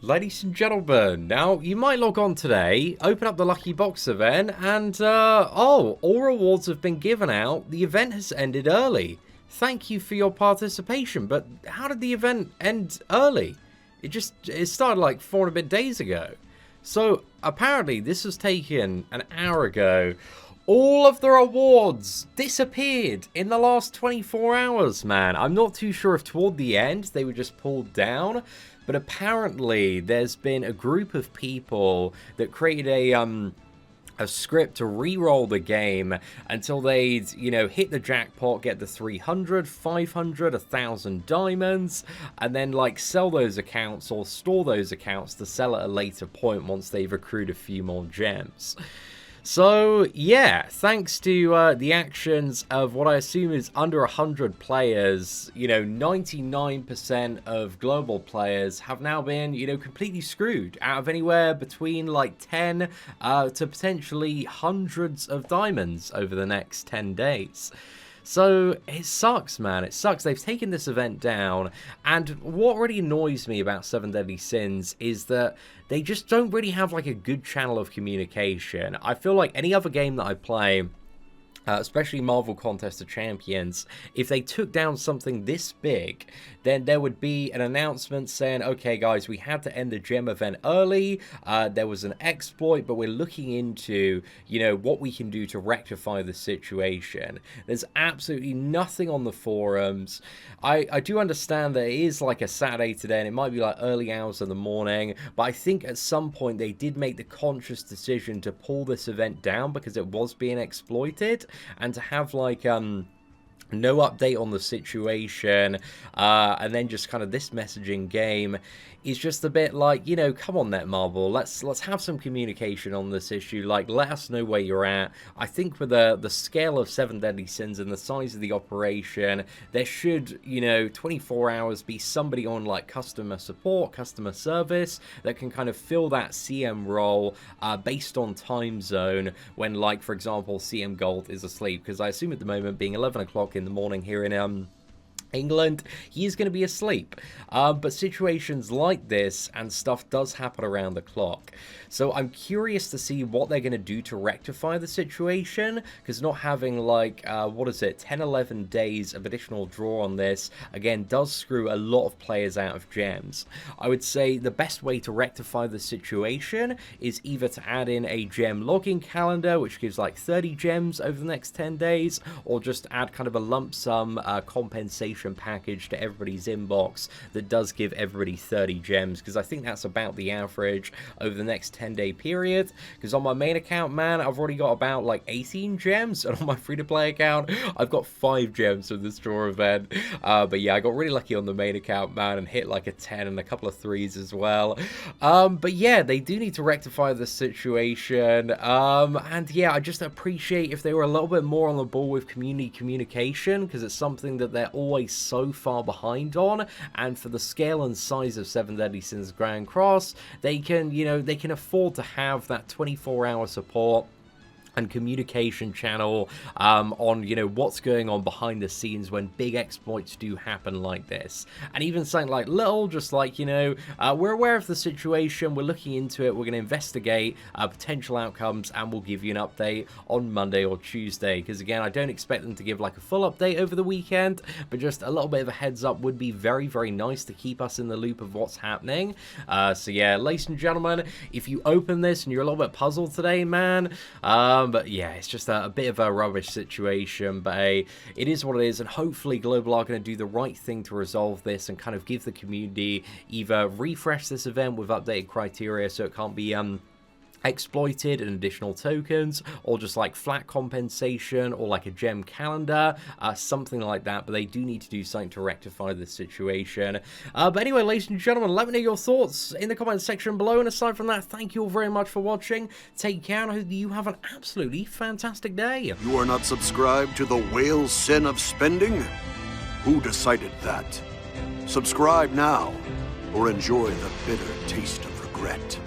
Ladies and gentlemen, now you might log on today, open up the Lucky Box event, and all rewards have been given out. The event has ended early. Thank you for your participation, but how did the event end early? It started like 4 and a bit days ago. So apparently this was taken an hour ago. All of the rewards disappeared in the last 24 hours, man. I'm not too sure if toward the end they were just pulled down, but apparently there's been a group of people that created a script to re-roll the game until they'd, hit the jackpot, get the 300, 500, 1,000 diamonds, and then, sell those accounts or store those accounts to sell at a later point once they've accrued a few more gems. So, yeah, thanks to the actions of what I assume is under 100 players, 99% of global players have now been, completely screwed out of anywhere between 10 to potentially hundreds of diamonds over the next 10 days. So, it sucks, man. It sucks. They've taken this event down, and what really annoys me about 7 Deadly Sins is that they just don't really have, a good channel of communication. I feel like any other game that I play, especially Marvel Contest of Champions, if they took down something this big, then there would be an announcement saying, okay guys, we had to end the gem event early, there was an exploit, but we're looking into, what we can do to rectify the situation. There's absolutely nothing on the forums. I do understand that it is a Saturday today, and it might be early hours in the morning, but I think at some point they did make the conscious decision to pull this event down because it was being exploited. And to have no update on the situation, and then just kind of this messaging game is just a bit come on, Netmarble, let's have some communication on this issue. Let us know where you're at. I think with the scale of 7 Deadly Sins and the size of the operation, there should, 24 hours be somebody on customer support, customer service that can kind of fill that CM role based on time zone when, for example, CM Gold is asleep, because I assume at the moment, being 11 o'clock in the morning here in England, he is going to be asleep. But situations like this and stuff does happen around the clock. So I'm curious to see what they're going to do to rectify the situation, because not having 10, 11 days of additional draw on this, again, does screw a lot of players out of gems. I would say the best way to rectify the situation is either to add in a gem logging calendar, which gives 30 gems over the next 10 days, or just add kind of a lump sum compensation package to everybody's inbox that does give everybody 30 gems, because I think that's about the average over the next 10-day period. Because on my main account, man, I've already got about 18 gems, and on my free-to-play account, I've got 5 gems from this draw event. But yeah, I got really lucky on the main account, man, and hit a 10 and a couple of 3s as well. But yeah, they do need to rectify the situation. And yeah, I just appreciate if they were a little bit more on the ball with community communication, because it's something that they're always so far behind on. And for the scale and size of 7 Deadly Sins Grand Cross, they can, they can afford to have that 24-hour support and communication channel on, what's going on behind the scenes when big exploits do happen like this. And even something little, just we're aware of the situation, we're looking into it, we're going to investigate potential outcomes, and we'll give you an update on Monday or Tuesday. Because again, I don't expect them to give a full update over the weekend, but just a little bit of a heads up would be very, very nice to keep us in the loop of what's happening. So yeah, ladies and gentlemen, if you open this and you're a little bit puzzled today, man, but yeah, it's just a bit of a rubbish situation, but hey, it is what it is, and hopefully Global are going to do the right thing to resolve this and kind of give the community either refresh this event with updated criteria so it can't be exploited and additional tokens, or just flat compensation, or a gem calendar, something like that. But they do need to do something to rectify this situation. But anyway, ladies and gentlemen, let me know your thoughts in the comment section below, and aside from that, thank you all very much for watching. Take care, and I hope you have an absolutely fantastic day. You are not subscribed to the whale sin of spending? Who decided that? Subscribe now, or enjoy the bitter taste of regret.